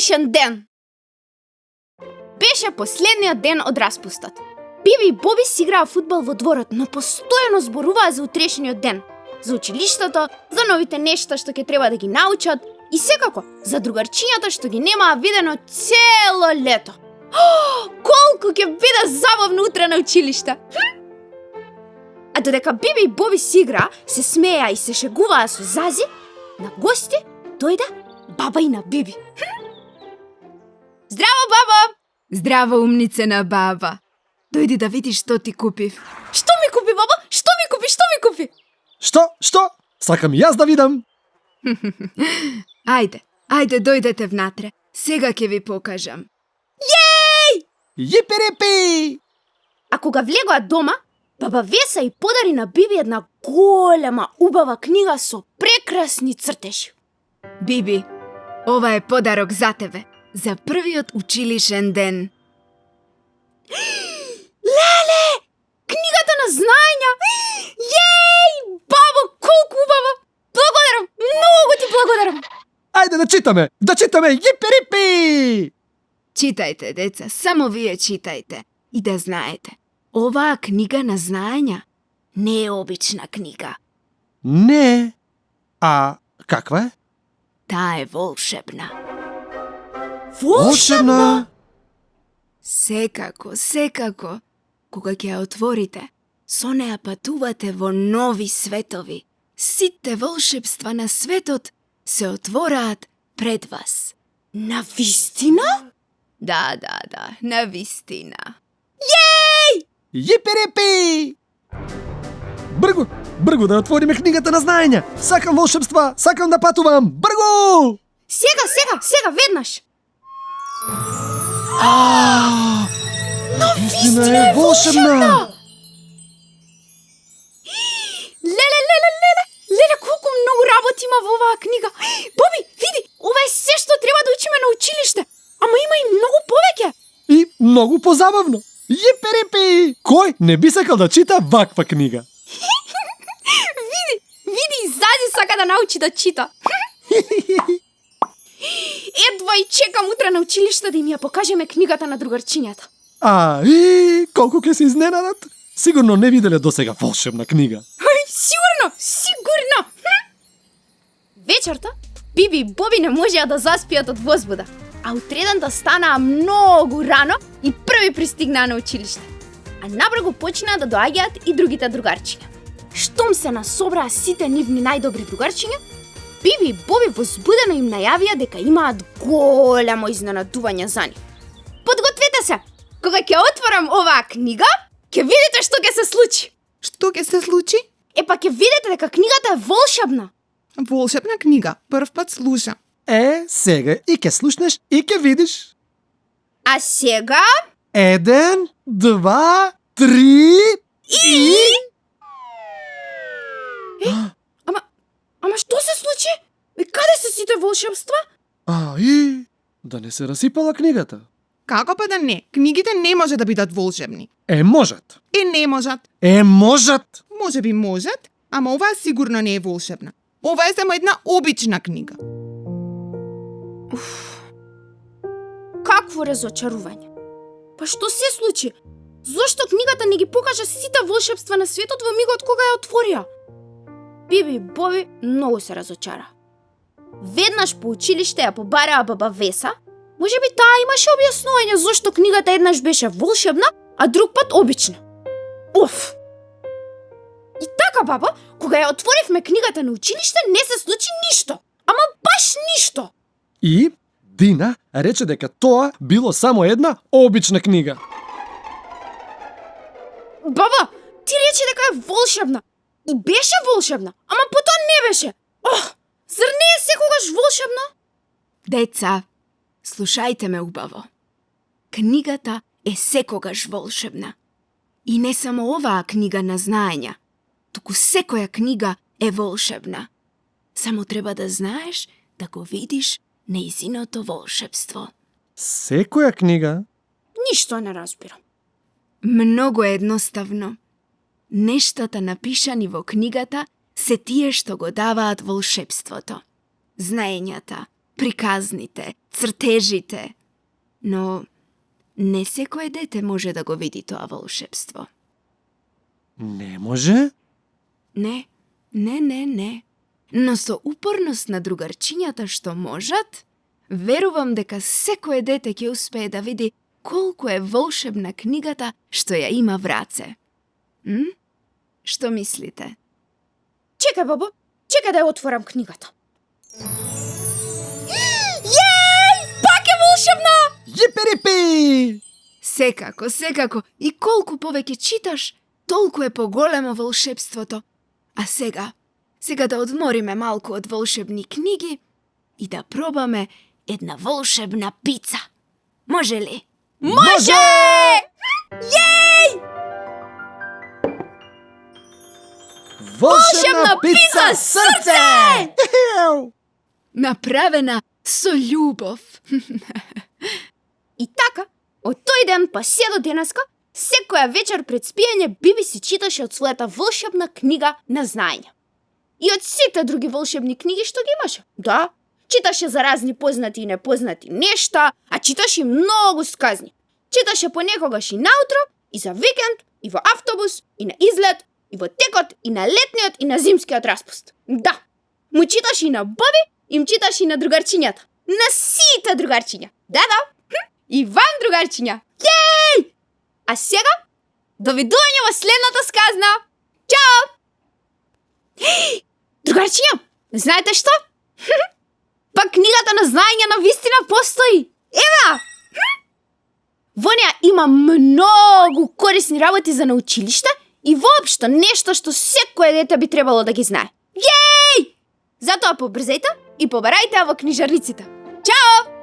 училишен ден. Беше последниот ден од распустот. Биби и Боби си играа фудбал во дворот, но постојано зборуваа за утрешниот ден, за училиштето, за новите нешта што ќе треба да ги научат и секако за другарчињата што ги немаа видено цело лето. Колку ќе биде забавно утре на училиште! А додека Биби и Боби си играа, се смееа и се шегуваа со Зази, на гости дојде баба и на Биби. Здраво, баба! Здраво, умнице на баба. Дојди да видиш што ти купив. Што ми купи, баба? Што ми купи? Што? Сакам и јас да видам. Ајде, дојдете внатре. Сега ќе ви покажам. Јипи-рипи! А кога влегоа дома, баба Веса и подари на Биби една голема, убава книга со прекрасни цртежи. Биби, ова е подарок за тебе, за првиот училишен ден. Леле! Книгата на знаења! Јеј! Бабо, колку убава! Благодарам! Многу ти благодарам! Ајде да читаме! Јипи-рипи! Читајте, деца, само вие читајте. И да знаете, оваа книга на знаења не е обична книга. Не. А каква е? Таа е волшебна. Волшебна? Секако, кога ќе ја отворите, со неа патувате во нови светови. Сите волшебства на светот се отвораат пред вас. На вистина? Да, на вистина. Јипи-рипи! Бргу да отвориме книгата на знаења. Сакам волшебства, сакам да патувам. Бргу! Сега, веднаш. На вистина е волшебна! Леле, колку многу работи има во оваа книга. Боби, види, ова е се што треба да учиме на училиште. Ама има и многу повеќе. И многу позабавно. Јипи-рипи! Кој не би сакал да чита ваква книга? Види, Зази сака да научи да чита. Едва и чекам утре на училиште да им ја покажеме книгата на другарчињата. Колку ќе се изненадат. Сигурно не виделе досега волшебна книга. Сигурно. Вечерта, Биби и Боби не можеа да заспијат од возбуда, а утредента станаа многу рано и први пристигнаа на училиште. А набрзо почнаа да доаѓаат и другите другарчиња. Штом се насобраа сите нивни најдобри другарчиња, Биби и Боби возбудено им најавија дека имаат големо изненадување за нив. Подгответе се! Кога ќе отворам оваа книга, ќе видите што ќе се случи. Што ќе се случи? Епа ќе видите дека книгата е волшебна. Волшебна книга, прв пат слушам. Сега и ќе слушнеш и ќе видиш. А сега... 1, 2, 3 и... Ама што се случи? Каде се сите волшебства? Да не се расипала книгата. Како па да не? Книгите не може да бидат волшебни. Можат. Не можат. Можат. Може би можат, ама оваа сигурно не е волшебна. Ова е само една обична книга. Какво разочарување. Па што се случи? Зошто книгата не ги покажа сите волшебства на светот во мигот кога ја отворија? Биби и Боби многу се разочара. Веднаш по училиште ја побараа баба Веса, можеби таа имаше објаснување зошто книгата еднаш беше волшебна, а друг пат обична. И така, баба, кога ја отворивме книгата на училиште, не се случи ништо. Ама баш ништо. И Дина рече дека тоа било само една обична книга. Баба, ти рече дека е волшебна. И беше волшебна, ама потоа не беше. Зар не е секогаш волшебна? Деца, слушајте ме убаво. Книгата е секогаш волшебна. И не само оваа книга на знаења, туку секоја книга е волшебна. Само треба да знаеш да го видиш нејзиното волшебство. Секоја книга? Ништо не разбирам. Многу е едноставно. Нештата напишани во книгата се тие што го даваат волшебството. Знаењата, приказните, цртежите. Но не секое дете може да го види тоа волшебство. Не може? Не. Но со упорност на другарчињата што можат, верувам дека секое дете ќе успее да види колку е волшебна книгата што ја има в раце. Што мислите? Чекај, бабо, чекај да ја отворам книгата. Јеј! Пак е волшебна! Јиперипи! Секако. И колку повеќе читаш, толку е поголемо волшебството. А сега да одмориме малку од волшебни книги и да пробаме една волшебна пица. Може ли? Може! Јеј! Волшебна пица срце! Направена со љубов. И така, од тој ден па се до денеска, секоја вечер пред спиење Биби си читаше од својата волшебна книга на знаење. И од сите други волшебни книги што ги имаше. Да, читаше за разни познати и непознати нешта, а читаше и многу сказни. Читаше понекогаш и наутро, и за викенд, и во автобус, и на излет, и во текот, и на летниот, и на зимскиот распуст. Да, му читаше и на Боби, им читаше и на другарчињата. На сите другарчиња. Да. И вам, другарчиња. Јеј! А сега, довидување во следната сказна. Чао! Другарчиња, знаете што? Па книгата на знаење на вистина постои. Ева! Во неа има многу корисни работи за на училиште и воопшто нешто што секое дете би требало да ги знае. Јеј! Затоа побрзете и побарајте ја во книжарниците. Чао!